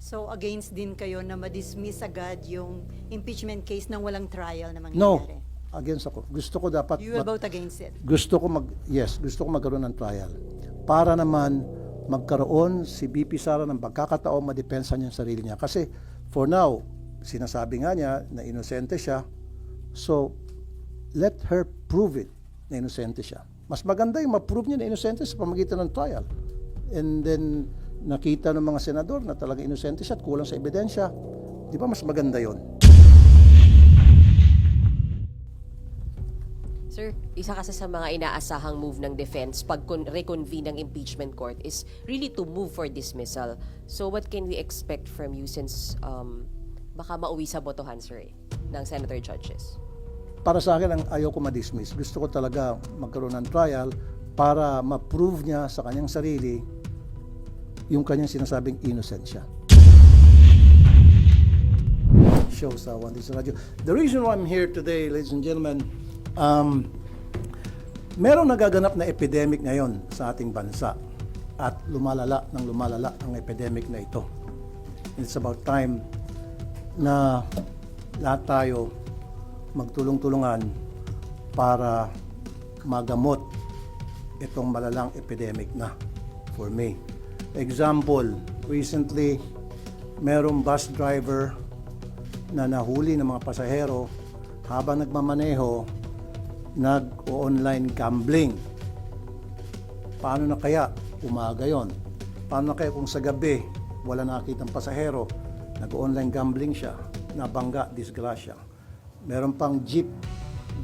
So against din kayo na ma-dismiss agad yung impeachment case nang walang trial na No, mangyayari? against ako. Gusto ko dapat You will vote against it? gusto ko magkaroon ng trial para naman magkaroon si BP Sara ng pagkakataon madepensa niya ang sarili niya. Kasi for now, sinasabi nga niya na inosente siya. So, let her prove it na inosente siya. Mas maganda yung ma-prove niya na inosente sa pamagitan ng trial. And then, nakita ng mga senador na talaga inosente siya at kulang sa ebidensya. Di ba mas maganda yon? Sir, isa kasi sa mga inaasahang move ng defense pag reconvene ng impeachment court is really to move for dismissal. So what can we expect from you since baka mauwi sa botohan, sir, ng senator judges? Para sa akin, ang ayaw ko ma-dismiss. Gusto ko talaga magkaroon ng trial para ma-prove niya sa kanyang sarili yung kanyang sinasabing innocent siya. Show sa One Digital Radio. The reason why I'm here today, ladies and gentlemen, merong nagaganap na epidemic ngayon sa ating bansa at lumalala ang epidemic na ito. It's about time na lahat tayo magtulong-tulungan para magamot itong malalang epidemic na for me. Example, recently merong bus driver na nahuli ng mga pasahero habang nagmamaneho, nag-online gambling. Paano na kaya umaga yon? Paano na kaya kung sa gabi wala nakitang pasahero, nag-online gambling siya, nabangga, disgrasya. Meron pang jeep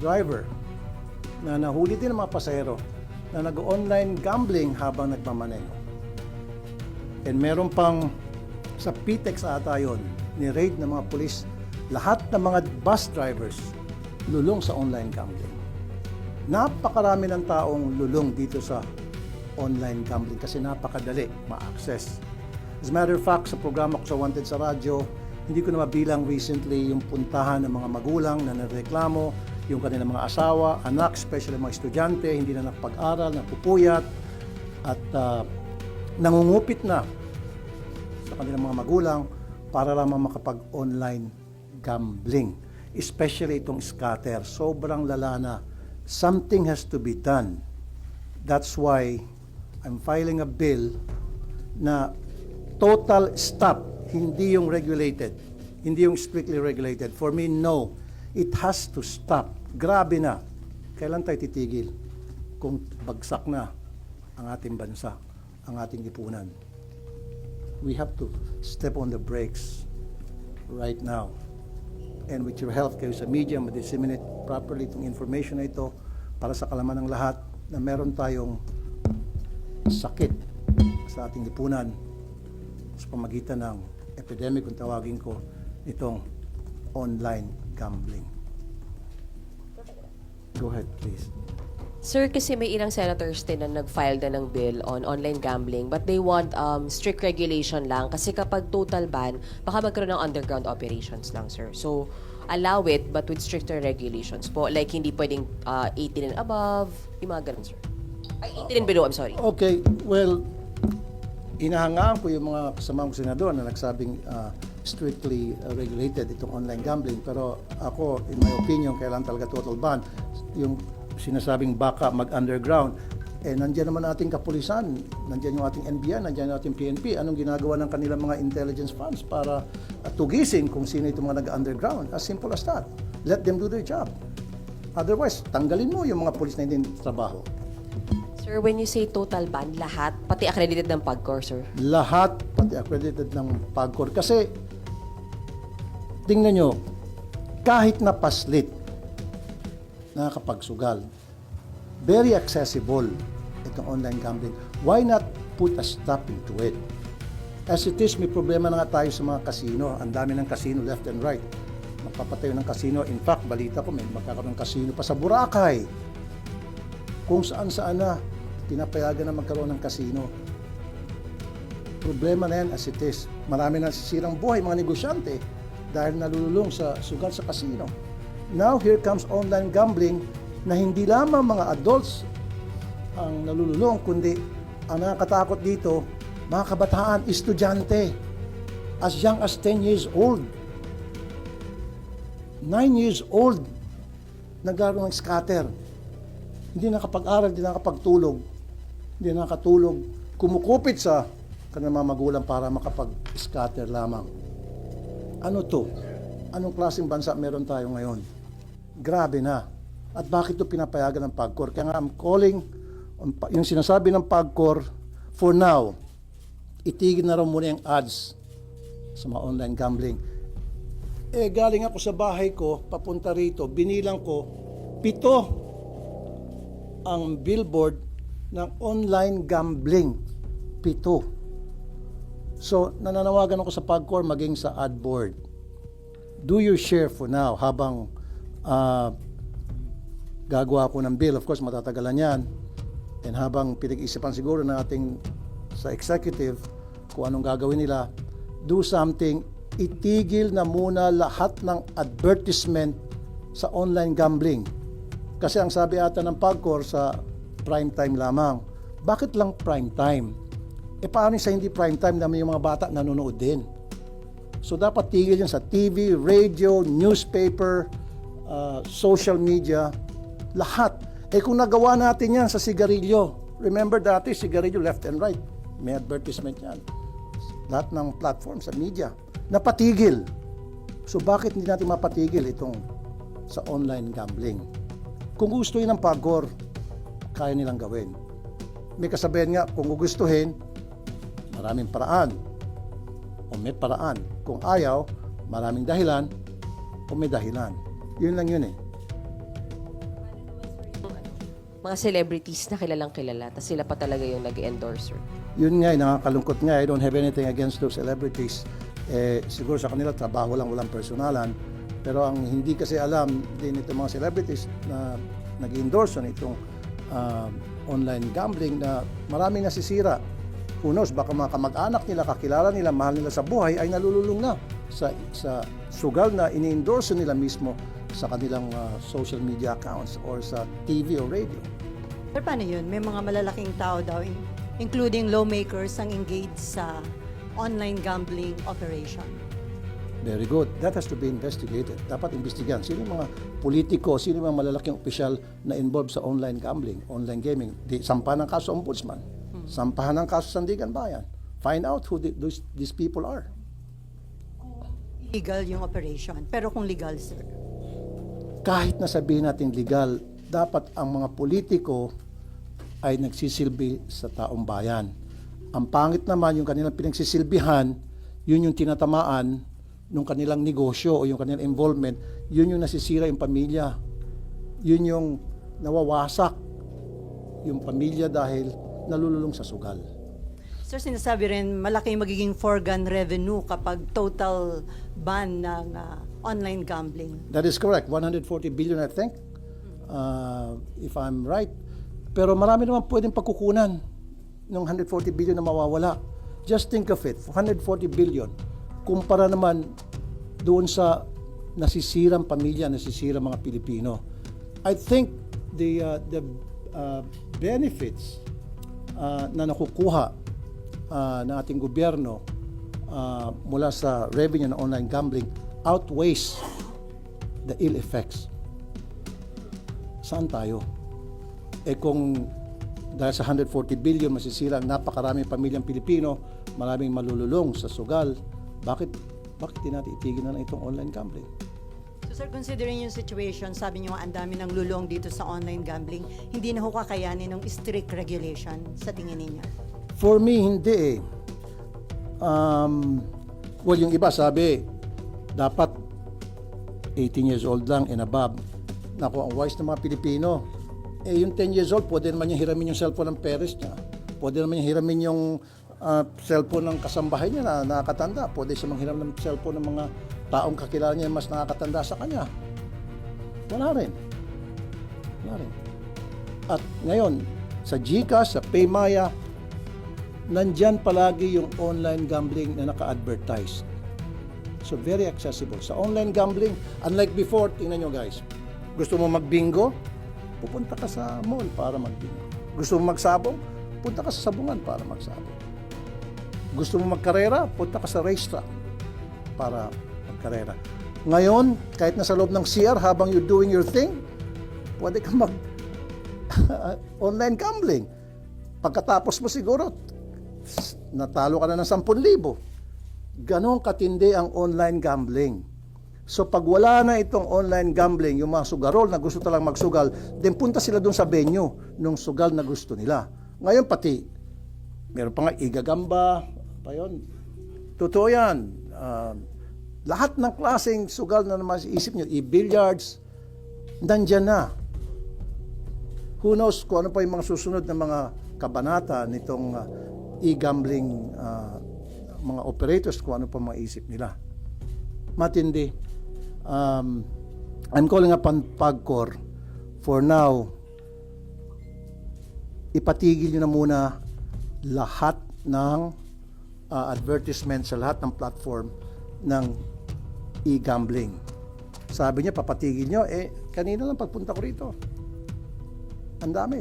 driver na nahuli din ng mga pasahero na nag-online gambling habang nagmamaneho. And meron pang sa PTEX ata yun, ni-raid ng mga pulis lahat ng mga bus drivers lulong sa online gambling. Napakarami ng taong lulong dito sa online gambling kasi napakadali ma-access. As a matter of fact, sa programa ko sa Wanted sa radyo, hindi ko na mabilang recently yung puntahan ng mga magulang na nareklamo, yung kanilang mga asawa, anak, especially mga estudyante, hindi na nakapag-aral, napupuyat, at nangungupit na sa kanilang mga magulang para lamang makapag-online gambling. Especially itong scatter. Sobrang lala na. Something has to be done. That's why I'm filing a bill na total stop. Hindi yung regulated. Hindi yung strictly regulated. For me, no. It has to stop. Grabe na. Kailan tayo titigil kung bagsak na ang ating bansa, ang ating lipunan? We have to step on the brakes right now. And with your help kayo sa media, ma-disseminate properly itong information na ito para sa kalaman ng lahat na meron tayong sakit sa ating lipunan sa pamagitan ng epidemic, kung tawagin ko, itong online gambling. Go ahead, please. Sir, kasi may ilang senators din na nag-file na ng bill on online gambling but they want strict regulation lang kasi kapag total ban, baka magkaroon ng underground operations lang, sir. So, allow it but with stricter regulations po. Like, hindi pwedeng 18 and above, yung mga ganun, sir. Ay, 18 and below, I'm sorry. Okay, well, inahangaan ko yung mga kasamang senador na nagsabing strictly regulated itong online gambling. Pero ako, in my opinion, kailangan talaga total ban. Yung sinasabing baka mag-underground, nandiyan naman ating kapulisan, nandiyan yung ating NBI, nandiyan yung ating PNP. Anong ginagawa ng kanilang mga intelligence funds para tugisin kung sino itong mga nag-underground? As simple as that. Let them do their job. Otherwise, tanggalin mo yung mga pulis na hindi trabaho. Sir, when you say total ban, lahat, pati accredited ng PAGCOR, sir? Lahat, pati accredited ng PAGCOR. Kasi, tingnan nyo, kahit na paslit, nakakapagsugal, very accessible itong online gambling. Why not put a stop into it? As it is, may problema na nga tayo sa mga kasino. Ang dami ng kasino left and right. Magpapatayo ng kasino. In fact, balita ko, may magkakaroon ng kasino pa sa Boracay. Kung saan-saan na, pinapayagan na magkaroon ng kasino. Problema na yan as it is. Marami na sisirang buhay, mga negosyante, dahil nalululong sa sugal sa kasino. Now, here comes online gambling na hindi lamang mga adults ang nalululong, kundi ang nakakatakot dito, mga kabataan, estudyante. as young as 10 years old. 9 years old, naglaro ng scatter. Hindi nakapag-aral, hindi nakapagtulog, hindi nakatulog, kumukupit sa kanilang mga magulang para makapag-scatter lamang. Ano to? Anong klaseng bansa meron tayo ngayon? Grabe na. At bakit ito pinapayagan ng PAGCOR? Kaya nga I'm calling, yung sinasabi ng PAGCOR, for now, itigil na raw muna yung ads sa mga online gambling. Galing ako sa bahay ko, papunta rito, binilang ko, 7 ang billboard ng online gambling. 7. So, nananawagan ako sa PAGCOR maging sa ad board. Do your share for now habang gagawa ko ng bill. Of course, matatagalan yan. And habang pinag-isipan siguro ng ating sa executive kung anong gagawin nila, do something, itigil na muna lahat ng advertisement sa online gambling. Kasi ang sabi ata ng PAGCOR sa prime time lamang. Bakit lang prime time? Paano sa hindi prime time naman yung mga bata nanonood din? So dapat tigil yan sa TV, radio, newspaper, social media, lahat. Kung nagawa natin yan sa sigarilyo, remember dati sigarilyo left and right, may advertisement yan. Lahat ng platform sa media, napatigil. So bakit hindi natin mapatigil itong sa online gambling? Kung gusto yun ng PAGCOR, kaya nilang gawin. May kasabihan nga, kung gugustuhin, maraming paraan o may paraan. Kung ayaw, maraming dahilan o may dahilan. Yun lang yun eh. Mga celebrities na kilalang kilala, tapos sila pa talaga yung nag-endorser. Yun nga, nakakalungkot nga. I don't have anything against those celebrities. Siguro sa kanila, trabaho lang, walang personalan. Pero ang hindi kasi alam din itong mga celebrities na nag-endorse itong online gambling na maraming nasisira. Who knows, baka mga kamag-anak nila, kakilala nila, mahal nila sa buhay ay nalululong na sa sugal na ini-endorse nila mismo sa kanilang social media accounts or sa TV o radio. Pero paano yun? May mga malalaking tao daw, including lawmakers, ang engaged sa online gambling operation. Very good. That has to be investigated. Dapat imbestigahan. Sino yung mga politiko, sino yung mga malalaking opisyal na involved sa online gambling, online gaming? Sampahan ng kaso ombudsman. Sampahan ng kaso Sandigan Bayan. Find out who these people are. Illegal yung operation. Pero kung legal, sir? Kahit na sabihin natin legal, dapat ang mga politiko ay nagsisilbi sa taong bayan. Ang pangit naman yung kanilang pinagsisilbihan, yun yung tinatamaan ng kanilang negosyo o yung kanilang involvement, yun yung nasisira yung pamilya. Yun yung nawawasak yung pamilya dahil nalululong sa sugal. Sir, sinasabi rin malaki magiging foregone revenue kapag total ban ng online gambling. That is correct. 140 billion, I think, if I'm right. Pero marami naman pwedeng pagkukunan ng 140 billion na mawawala. Just think of it, 140 billion. Kumpara naman doon sa nasisirang pamilya, nasisirang mga Pilipino. I think the benefits na nakukuha ng ating gobyerno mula sa revenue ng online gambling outweighs the ill effects. Saan tayo? Kung dahil sa 140 billion masisira ang napakaraming pamilyang Pilipino, maraming malululong sa sugal, bakit di natin itigil na itong online gambling? So sir, considering yung situation, sabi niyo ang dami ng lulong dito sa online gambling, hindi na ho kakayanin ng strict regulation sa tingin ninyo? For me, hindi eh. Well, yung iba sabi, dapat 18 years old lang and above. Naku, ang wise ng mga Pilipino. Yung 10 years old, pwede naman niya hiramin yung cellphone ng parents niya. Pwede naman niya hiramin yung cellphone ng kasambahay niya na nakakatanda. Pwede siya manghiram ng cellphone ng mga taong kakilala niya mas nakakatanda sa kanya. Wala rin. At ngayon, sa GCash, sa Paymaya, nandyan palagi yung online gambling na naka-advertise. So, very accessible. Sa online gambling, unlike before, tingnan nyo guys, gusto mo mag-bingo, pupunta ka sa mall para mag-bingo. Gusto mo magsabong, punta ka sa sabungan para magsabong. Gusto mo magkarera, punta ka sa racetrack. para magkarera. Ngayon, kahit nasa loob ng CR habang you're doing your thing, pwede ka mag online gambling. Pagkatapos mo siguro, natalo ka na ng 10,000. Ganon katindi ang online gambling. So pag wala na itong online gambling, yung mga sugarol na gusto talang magsugal, then punta sila doon sa venue nung sugal na gusto nila. Ngayon pati, meron pa nga igagamba, pa yun. Totoo yan. Lahat ng klaseng sugal na naman isip nyo, i-billiards, nandyan na. Who knows kung ano pa yung mga susunod na mga kabanata nitong e-gambling mga operators, kung ano pa maisip nila. Matindi. I'm calling upon PAGCOR for now, ipatigil nyo na muna lahat ng advertisement sa lahat ng platform ng e-gambling. Sabi niya, papatigil nyo. Kanina lang pagpunta ko rito. Ang dami.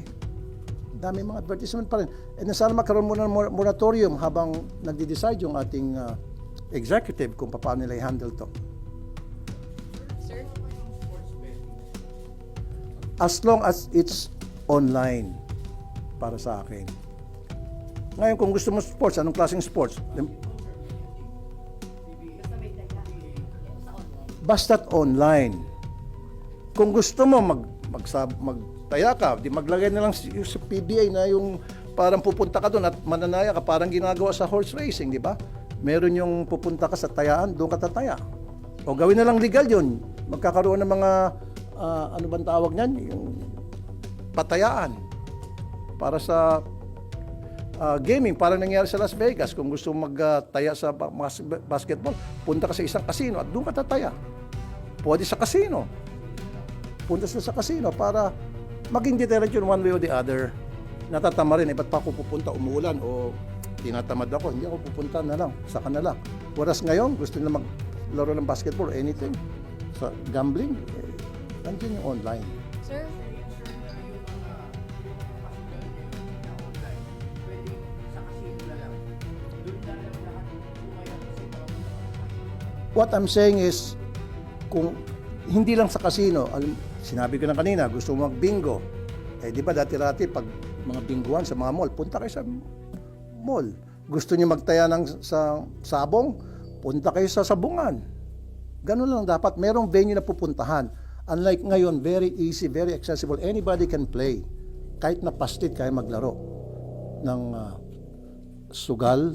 Dami mga advertisement pa rin. Sana magkaroon muna ng moratorium habang nagde-decide yung ating executive kung paano nila i-handle to. Sir? As long as it's online para sa akin. Ngayon, kung gusto mo sports, anong klaseng sports? Basta't online. Kung gusto mo magtaya ka, di maglagay na lang sa PBA na yung parang pupunta ka doon at mananaya ka, parang ginagawa sa horse racing, di ba? Meron yung pupunta ka sa tayaan, doon ka tataya. O gawin na lang legal yun. Magkakaroon ng mga, ano bang tawag niyan? Yung patayaan. Para sa gaming, parang nangyari sa Las Vegas. Kung gusto magtaya sa basketball, punta ka sa isang casino at doon ka tataya. Pwede sa casino. Punta sila sa casino para maging deterrent yun one way or the other. Natatama rin, ba't pa ako pupunta, umuulan o tinatamad ako, hindi ako pupunta na lang, saka na lang. Whereas ngayon, gusto nila maglaro ng basketball, anything. Sa gambling, nandiyan yung online. Sir? What I'm saying is, kung hindi lang sa casino, sinabi ko na kanina, gusto mo mag-bingo. Di ba dati-rati pag mga binguan sa mga mall, punta kayo sa mall. Gusto niyo magtaya sa sabong, punta kayo sa sabungan. Ganun lang dapat. Merong venue na pupuntahan. Unlike ngayon, very easy, very accessible. Anybody can play. Kahit na pastit, kaya maglaro ng sugal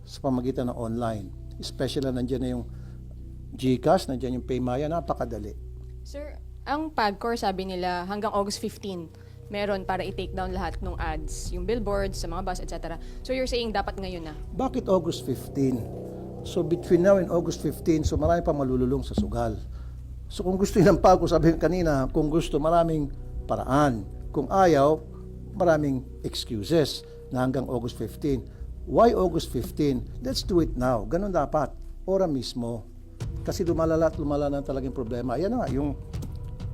sa pamagitan ng online. Especially na nandiyan na yung GCash, nandiyan yung Paymaya, napakadali. Sir, ang PAGCOR sabi nila hanggang August 15 meron para i-take down lahat ng ads, yung billboards sa mga bus, etc. So you're saying dapat ngayon na? Bakit August 15? So between now and August 15, so marami pa malululong sa sugal. So kung gusto ng PAGCOR, sabi ko kanina, kung gusto, maraming paraan. Kung ayaw, maraming excuses na hanggang August 15. Why August 15? Let's do it now. Ganun dapat. Ora mismo. Kasi lumala na talagang problema. Ayan na, yung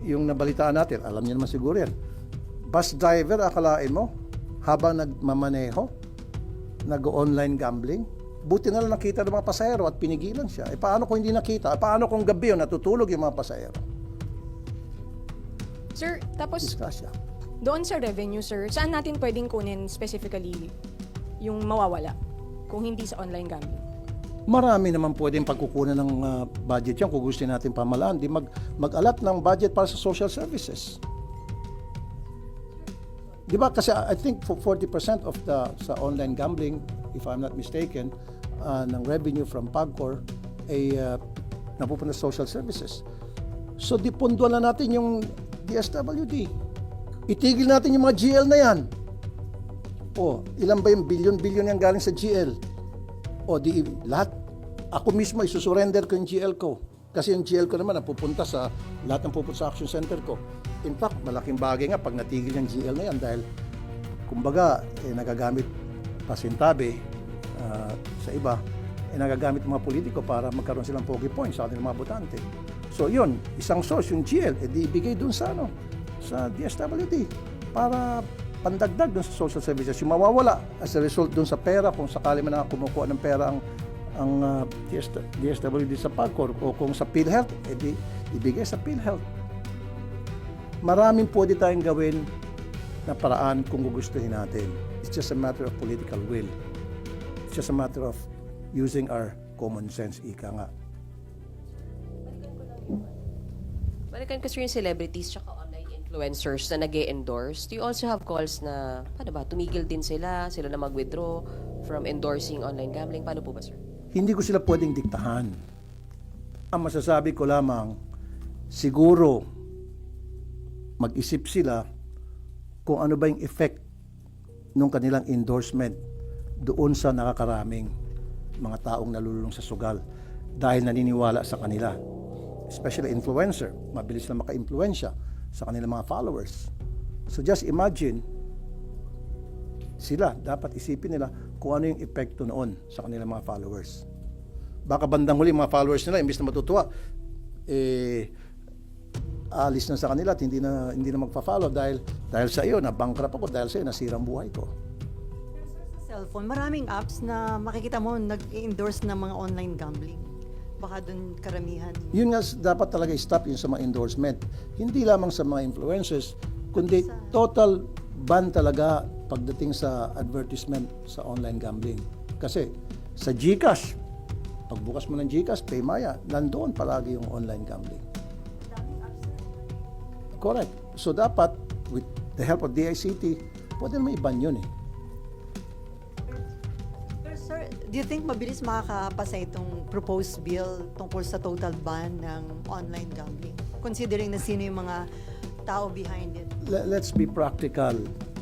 nabalitaan natin, alam niyo naman siguro yan. Bus driver, akalain mo, habang nagmamaneho, nag-online gambling, buti na lang nakita ng mga pasahero at pinigilan siya. Paano kung hindi nakita? Paano kung gabi yun, natutulog yung mga pasahero? Sir, tapos Disgrasya. doon sa revenue, sir, saan natin pwedeng kunin specifically yung mawawala kung hindi sa online gambling? Marami naman pwedeng pagkukunan ng budget yan kung gusto natin pamalaan. Di mag-alat ng budget para sa social services. Di ba? Kasi I think 40% of sa online gambling, if I'm not mistaken, ng revenue from PAGCOR ay napupunta sa social services. So di punduan na natin yung DSWD. Itigil natin yung mga GL na yan. Ilan ba yung billion yung galing sa GL? Di lahat, ako mismo isusurrender ko yung GL ko. Kasi yung GL ko naman napupunta sa lahat ng pupunta sa action center ko. In fact, malaking bagay nga pag natigil yung GL na yan dahil kumbaga, nagagamit pasintabi sa iba, nagagamit ng mga politiko para magkaroon silang pogi points sa ating mga botante. So yun, isang source yung GL, di ibigay dun sa sa DSWD para pandagdag dun sa social services. Yung mawawala as a result dun sa pera, kung sakali man na kumukuha ng pera ang ang DSWD sa PAGCOR o kung sa PhilHealth, edi ibigay sa PhilHealth. Maraming pwede tayong gawin na paraan kung gugustuhin natin. It's just a matter of political will. It's just a matter of using our common sense, ika nga. Balikan ko sir yung celebrities tsaka online influencers na nag-endorse. Do you also have calls na, paano ba, tumigil din sila na mag-withdraw from endorsing online gambling? Paano po ba, sir? Hindi ko sila pwedeng diktahan. Ang masasabi ko lamang, siguro mag-isip sila kung ano ba yung effect ng kanilang endorsement doon sa nakakaraming mga taong nalululong sa sugal dahil naniniwala sa kanila. Especially influencer, mabilis na maka-impluensya sa kanilang mga followers. So just imagine, sila, dapat isipin nila kung ano yung epekto noon sa kanilang mga followers. Baka bandang huli mga followers nila, imbis na matutuwa, alis na sa kanila at hindi na magpa-follow dahil sa iyo, na-bankrupt ako, dahil sa iyo, nasirang buhay ko. Sa cellphone, maraming apps na makikita mo nag-endorse ng mga online gambling. Baka doon karamihan. Yun nga, dapat talaga i-stop yun sa mga endorsement. Hindi lamang sa mga influencers, kundi total ban talaga pagdating sa advertisement sa online gambling. Kasi sa GCash, pagbukas mo ng GCash, PayMaya, nandoon palagi yung online gambling. Correct. So dapat, with the help of DICT, pwede naman i-ban yun eh. Pero sir, do you think mabilis makakapasa itong proposed bill tungkol sa total ban ng online gambling? Considering na sino yung mga tao behind it. Let's be practical.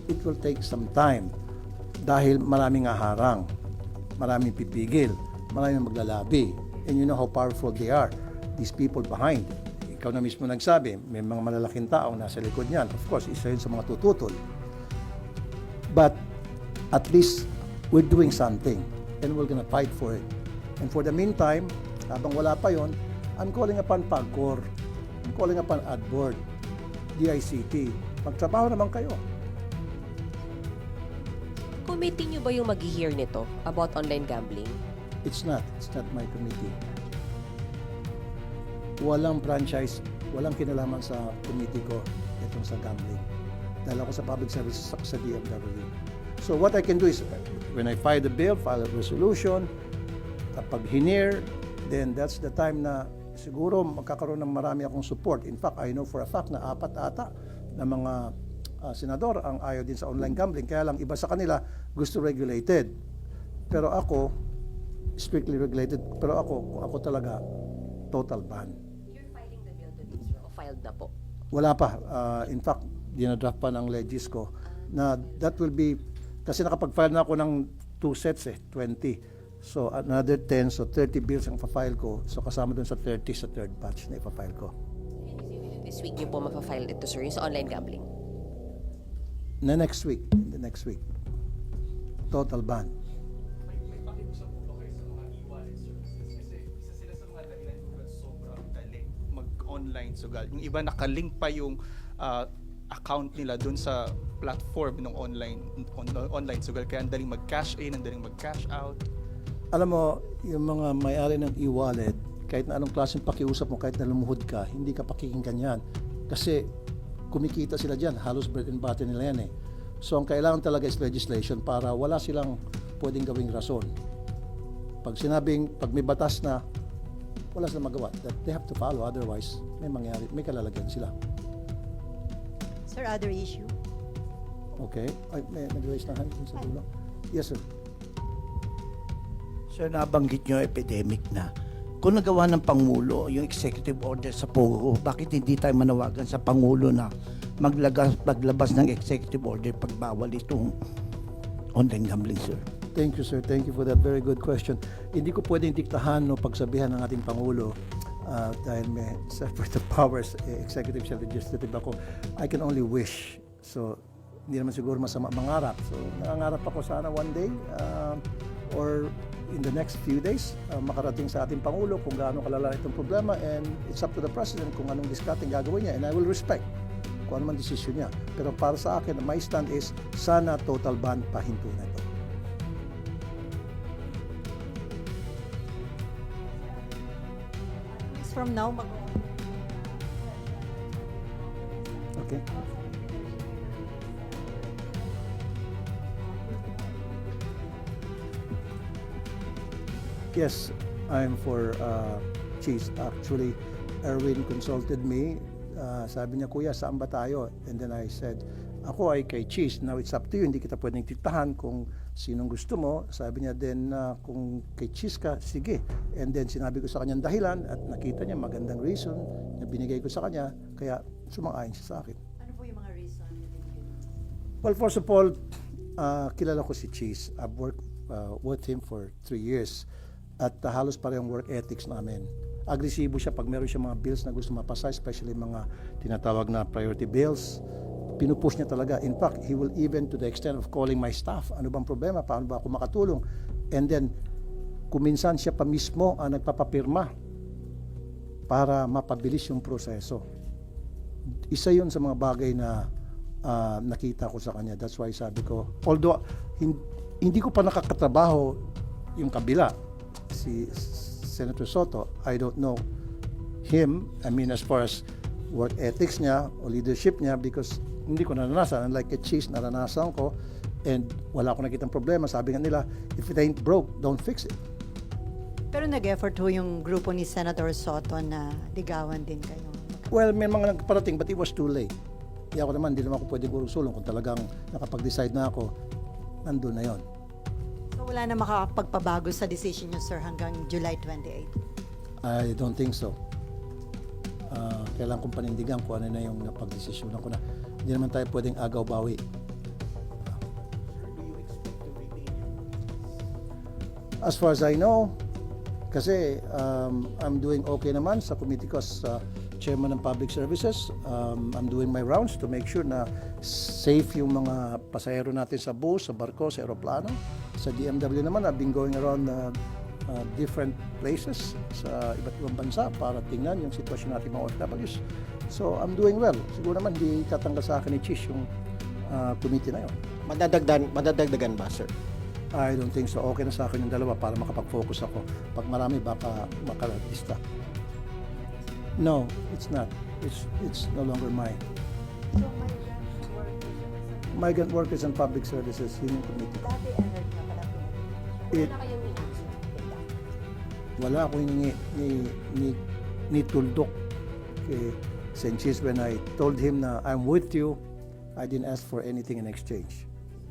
It will take some time dahil maraming haharang, maraming pipigil, maraming maglalabi. And you know how powerful they are, these people behind. Ikaw na mismo nagsabi, may mga malalaking tao nasa likod niyan. Of course, isa yun sa mga tututol. But at least we're doing something and we're gonna fight for it. And for the meantime, habang wala pa yon, I'm calling upon PAGCOR, I'm calling upon AdBoard, DICT. Magtrabaho naman kayo. Committee nyo ba yung mag-hear nito about online gambling? It's not my committee. Walang franchise, walang kinalaman sa committee ko itong sa gambling. Dahil ako sa public services sa DMW. So what I can do is, when I file the bill, file a resolution, kapag hinir, then that's the time na siguro magkakaroon ng marami akong support. In fact, I know for a fact na 4 ata na mga senador ang ayaw din sa online gambling. Kaya lang iba sa kanila gusto regulated. Pero ako, strictly regulated. Pero ako talaga, total ban. You're filing the bill today, sir, o filed na po? Wala pa. In fact, dinadraft pa ng legis ko na that will be, kasi nakapag-file na ako ng 2 sets 20. So another 10, so 30 bills ang pa-file ko. So kasama dun sa 30 sa third batch na ipa-file ko. This week nyo po mapafile ito, sir, yung sa online gambling? In the next week. Total ban. May pakiusap po ba kayo sa mga e-wallet services? Kasi isa sila sa mga dahilan kung ba't sobrang dali mag-online sugal. Yung iba nakalink pa yung account nila dun sa platform ng online sugal. Kaya ang daling mag-cash in, ang daling mag-cash out. Alam mo, yung mga may-ari ng e-wallet, kahit na anong klaseng pakiusap mo, kahit na lumuhod ka, hindi ka pakikinggan yan. Kasi kumikita sila dyan, halos bread and butter nila yan eh. So ang kailangan talaga is legislation para wala silang pwedeng gawing rason. Pag may batas na, wala silang magawa. That they have to follow, otherwise may mangyari, may kalalagyan sila. Sir, other issue? Okay? Ay, may nag-raise na hand sa dulo. Yes, sir. Sir, nabanggit nyo epidemic na. Kung nagawa ng Pangulo yung executive order sa POGO, bakit hindi tayo manawagan sa Pangulo na maglabas ng executive order pagbawal itong online gambling, sir? Thank you, sir. Thank you for that very good question. Hindi ko pwedeng diktahan o pagsabihan ng ating Pangulo dahil may separate powers, executive siya, legislative ako. I can only wish. So, hindi naman siguro masama mangarap. So, nangangarap ako sana one day or in the next few days, makarating sa ating Pangulo kung gaano kalala itong problema, and it's up to the President kung anong discarding gagawin niya, and I will respect kung ano man desisyon niya. Pero para sa akin, my stand is sana total ban pahinto na ito. from now, Okay? Yes, I'm for cheese. Actually, Erwin consulted me. Sabi niya, Kuya, saan ba tayo? And then I said, ako ay kay cheese. Now it's up to you. Hindi kita pwedeng titahan kung sinong gusto mo. Sabi niya then, kung kay cheese ka, sige. And then sinabi ko sa kanyang dahilan at nakita niya magandang reason na binigay ko sa kanya. Kaya sumang-ayon siya sa akin. ano po yung mga reason na binigay? Well, first of all, kilala ko si Cheese. I've worked with him for 3 years. At halos parehong work ethics namin. Agresibo siya pag meron siya mga bills na gusto mapasa, especially mga tinatawag na priority bills. Pinupush niya talaga. In fact, he will even to the extent of calling my staff. Ano bang problema? Paano ba ako makatulong? And then, kuminsan siya pa mismo ang nagpapapirma para mapabilis yung proseso. Isa yun sa mga bagay na nakita ko sa kanya. That's why sabi ko, although hindi ko pa nakakatrabaho yung kabila, si Senator Soto, I don't know him, I mean as far as work ethics niya o leadership niya because hindi ko naranasan. Unlike a Cheese, naranasan ko and wala akong nakitang problema. Sabi nga nila, if it ain't broke, don't fix it. Pero nag-effort ho yung grupo ni Senator Soto na ligawan din kayo. Well, may mga nagparating but it was too late. Di ako naman, hindi naman ako pwedeng sulong kung talagang nakapag-decide na ako, nandun na yon. So wala na makakapagpabago sa decision nyo, sir, hanggang July 28? I don't think so. Kailangan kong panindigan kung ano na yung napag-desisyonan ko na. Hindi naman tayo pwedeng agaw-bawi. As far as I know, kasi I'm doing okay naman sa committee ko as chairman ng public services. I'm doing my rounds to make sure na safe yung mga pasahero natin sa bus, sa barko, sa aeroplano. Sa DMW naman, I've been going around different places sa iba't ibang bansa para tingnan yung sitwasyon natin mga OFWs. So, I'm doing well. Siguro naman, hindi tatanggal sa akin ni Chish yung committee na yun. Madadagdagan ba, sir? I don't think so. Okay na sa akin yung dalawa para makapag-focus ako. Pag marami, baka makalista. No, it's not. It's no longer mine. Migrant workers and public services, yun yung committee. Dati energy na pala It, wala akong hiningi ni Tuldok kay Sanchez when I told him na I'm with you. I didn't ask for anything in exchange.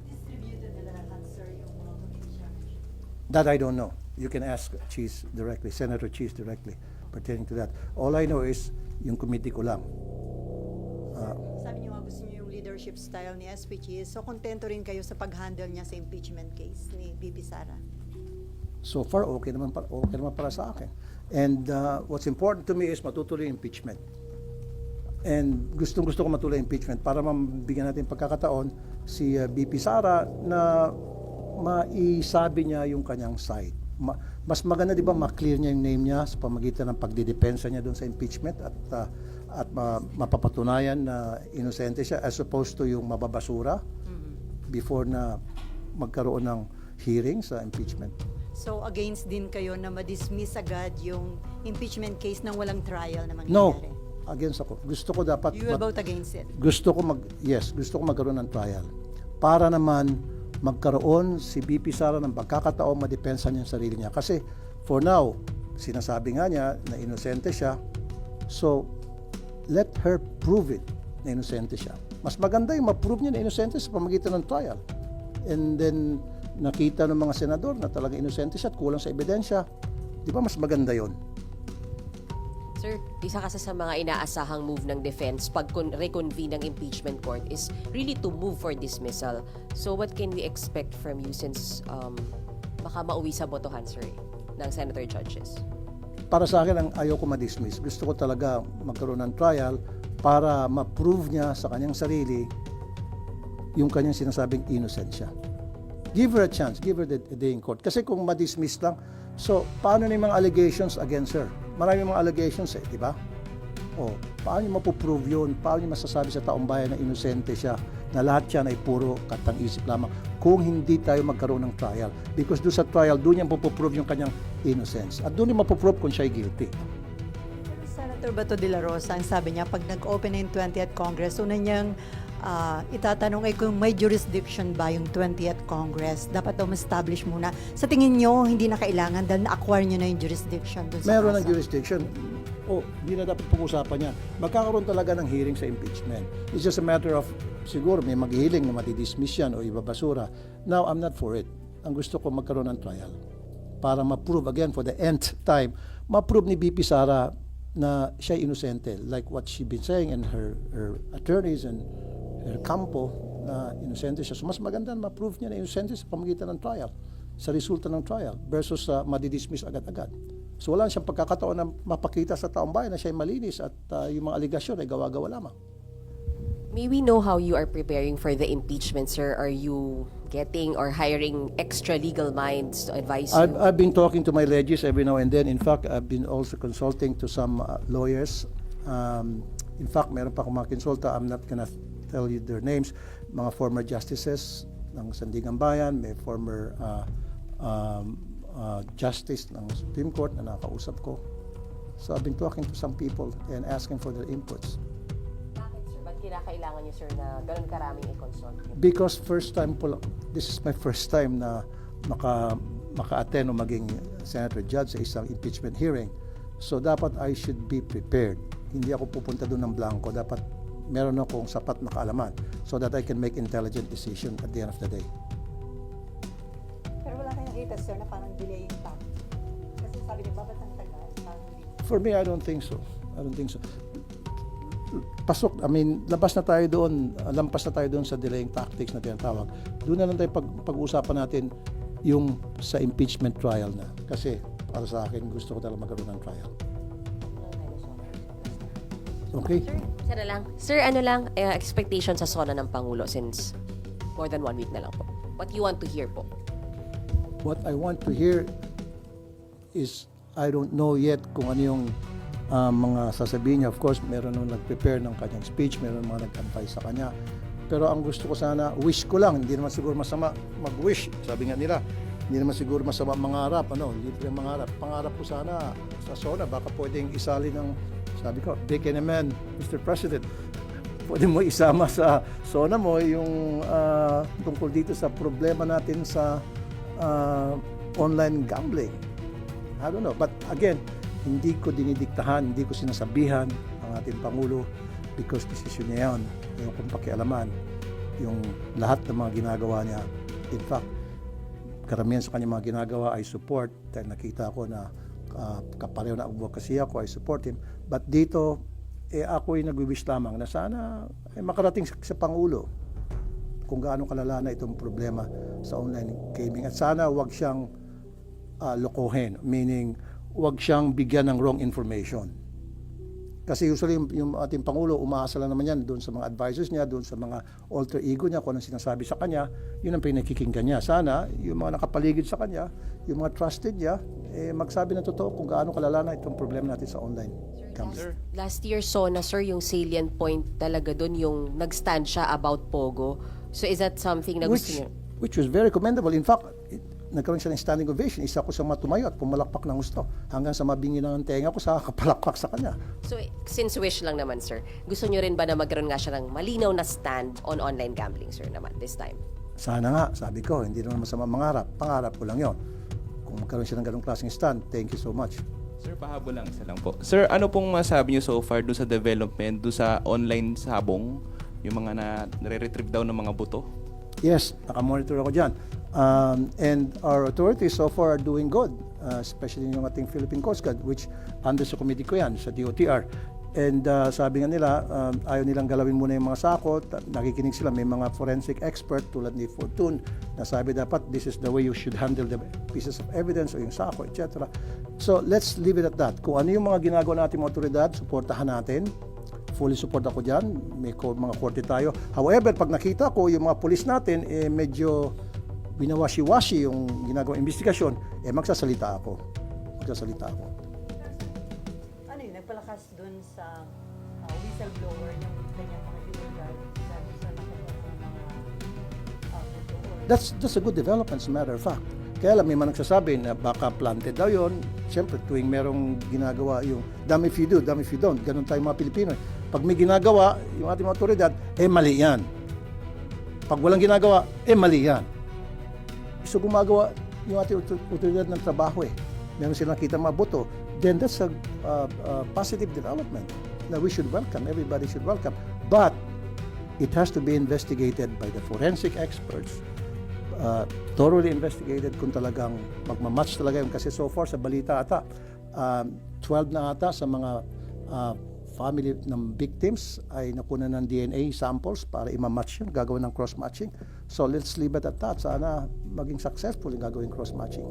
distributed na lahat, sir, yung mga committee charge. That I don't know. You can ask Cheese directly, Senator Cheese directly pertaining to that. All I know is yung committee ko lang. Sabi niyo nga gusto niyo yung leadership style ni SPG, so kontento rin kayo sa pag-handle niya sa impeachment case ni BP Sara? So far, okay naman para sa akin. And what's important to me is matutuloy yung impeachment. And gustong-gusto ko matuloy yung impeachment para mabigyan natin pagkakataon si BP Sara na maisabi niya yung kanyang side. Mas maganda, di ba, ma-clear niya yung name niya sa pamagitan ng pagdidepensa niya doon sa impeachment at mapapatunayan na inosente siya as opposed to yung mababasura before na magkaroon ng hearing sa impeachment. So against din kayo na ma-dismiss agad yung impeachment case nang walang trial na mangyayari? No, against ako. Gusto ko dapat You will vote against it? gusto ko magkaroon ng trial para naman magkaroon si BP Sara ng pagkakataon madepensa niya yung sarili niya. Kasi for now, sinasabi nga niya na inosente siya. So, let her prove it na inosente siya. Mas maganda yung ma-prove niya na inosente sa pamagitan ng trial. And then, nakita ng mga senador na talaga inosente siya at kulang sa ebidensya. Di ba mas maganda yon? Sir, isa kasi sa mga inaasahang move ng defense pag reconvene ng impeachment court is really to move for dismissal. So what can we expect from you since baka mauwi sa botohan, sir, ng senator judges? Para sa akin, ang ayoko ma-dismiss. Gusto ko talaga magkaroon ng trial para ma-prove niya sa kanyang sarili yung kanyang sinasabing innocent siya. Give her a chance. Give her the day in court. Kasi kung ma-dismiss lang, so paano na yung mga allegations against her? Maraming mga allegations di ba? O, paano niyo mapuprove yun? Paano niyo masasabi sa taong bayan na inosente siya, na lahat yan ay puro katang-isip lamang kung hindi tayo magkaroon ng trial? Because doon sa trial, doon niya mapuprove yung kanyang innocence. At doon niya mapuprove kung siya ay guilty. Senator Bato de la Rosa, ang sabi niya, pag nag-open na yung 20th Congress, una niyang itatanong ay kung may jurisdiction ba yung 20th Congress. Dapat daw ma-establish muna. Sa tingin niyo, hindi na kailangan dahil na-acquire niyo na yung jurisdiction dun sa Meron ng kaso. jurisdiction. Hindi na dapat pag-usapan yan. Magkakaroon talaga ng hearing sa impeachment. It's just a matter of, siguro may maghihiling na matidismiss yan o ibabasura. Now, I'm not for it. Ang gusto ko magkaroon ng trial para ma-prove again for the nth time, ma-prove ni BP Sara na siya inosente, like what she been saying and her attorneys and her campo na inosente siya. So mas maganda na ma-prove niya na inosente sa pamagitan ng trial, sa resulta ng trial versus madidismiss agad-agad. So wala siyang pagkakataon na mapakita sa taong bayan na siya ay malinis at yung mga aligasyon ay gawa-gawa lamang. May we know how you are preparing for the impeachment, sir? Are you getting or hiring extra legal minds to advise you? I've been talking to my legis every now and then. In fact, I've been also consulting to some lawyers. In fact, meron pa akong mga konsulta. I'm not gonna tell you their names. Mga former justices ng Sandigan Bayan, may former justice ng Supreme Court na nakausap ko. So I've been talking to some people and asking for their inputs. Bakit, sir? Ba't kinakailangan niyo, sir, na ganun karaming i-consult? Because this is my first time na maka-attend o maging senator judge sa isang impeachment hearing. So dapat I should be prepared. Hindi ako pupunta doon ng blanco. Dapat meron akong sapat na kaalaman so that I can make intelligent decision at the end of the day. Pero wala kayong nakita, sir, na parang delay yung time. Kasi sabi niya, babat ang tagal. Parang hindi. For me, I don't think so. Labas na tayo doon, lampas na tayo doon sa delaying tactics na tinatawag. Doon na lang tayo pag-uusapan natin yung sa impeachment trial na. Kasi para sa akin, gusto ko talaga magkaroon ng trial. Okay? Sir, Sir, ano lang, expectation sa SONA ng Pangulo since more than 1 week na lang po? What you want to hear po? What I want to hear is, I don't know yet kung ano yung mga sasabihin niya. Of course, meron nung nag-prepare ng kanyang speech, meron mga nag-advise sa kanya. Pero ang gusto ko sana, wish ko lang, hindi naman siguro masama mag-wish. Sabi nga nila, hindi naman siguro masama mangarap, libre mangarap. Pangarap ko sana sa SONA, baka pwedeng isali ng, sabi ko, big and man, Mr. President, pwede mo isama sa SONA mo yung tungkol dito sa problema natin sa online gambling. I don't know. But again, hindi ko dinidiktahan, hindi ko sinasabihan ang ating Pangulo because desisyon niya yan. Yung kung pakialaman, yung lahat ng mga ginagawa niya. In fact, karamihan sa kanyang mga ginagawa ay support. Dahil nakita ko na kapareho na advocacy ako, I support him. But dito, ako'y nag-wish lamang na sana makarating sa Pangulo kung gaano kalala na itong problema sa online gaming. At sana wag siyang lokohin, meaning wag siyang bigyan ng wrong information. Kasi usually yung ating Pangulo, umaasa lang naman yan doon sa mga advisors niya, doon sa mga alter ego niya, kung anong sinasabi sa kanya, yun ang pinakikinggan niya. Sana yung mga nakapaligid sa kanya, yung mga trusted niya, magsabi ng totoo kung gaano kalala na itong problema natin sa online gambling. Last year, SONA, sir, yung salient point talaga doon, yung nag-stand siya about Pogo. So is that something na gusto niyo? Which was very commendable. In fact, nagkaroon siya ng standing ovation. Isa ko sa matumayo at pumalakpak ng gusto. Hanggang sa mabingi ng tenga ko sa kapalakpak sa kanya. So since wish lang naman, sir, gusto niyo rin ba na magkaroon nga siya ng malinaw na stand on online gambling, sir, naman this time? Sana nga, sabi ko, hindi naman masama mangarap. Pangarap ko lang yon. Kung magkaroon siya ng ganong klaseng stand, thank you so much. Sir, pahabol lang isa lang po. Sir, ano pong masabi niyo so far doon sa development, doon sa online sabong, yung mga nare-retrieve daw ng mga buto? Yes, nakamonitor ako dyan. And our authorities so far are doing good, especially yung ating Philippine Coast Guard, which under sa committee ko yan, sa DOTR. And sabi nga nila, ayaw nilang galawin muna yung mga sako. Nakikinig sila, may mga forensic expert tulad ni Fortune na sabi dapat this is the way you should handle the pieces of evidence o yung sako, etc. So let's leave it at that. Kung ano yung mga ginagawa natin mga otoridad, suportahan natin. Fully support ako dyan. May mga korte tayo. However, pag nakita ko yung mga polis natin, medyo binawashi-washi yung ginagawang investigasyon, magsasalita ako. Ano yun, nagpalakas dun sa whistleblower yung kanyang mga illegal dahil sa nakuha ng mga That's a good development, as a matter of fact. Kaya lang, may mga nagsasabi na baka planted daw yun. Siyempre, tuwing merong ginagawa yung damn if you do, damn if you don't. Ganun tayo mga Pilipino. Pag may ginagawa, yung ating mga otoridad, mali yan. Pag walang ginagawa, mali yan. So gumagawa yung ating otoridad ng trabaho Meron silang nakita mga boto. Then that's a positive development that we should welcome. Everybody should welcome. But it has to be investigated by the forensic experts, thoroughly investigated kung talagang magmamatch talaga yun. Kasi so far sa balita ata, 12 na ata sa mga family ng victims ay nakuha ng DNA samples para i-match yun, gagawin ng cross-matching. So let's leave it at that. Sana maging successful yung gagawin cross-matching.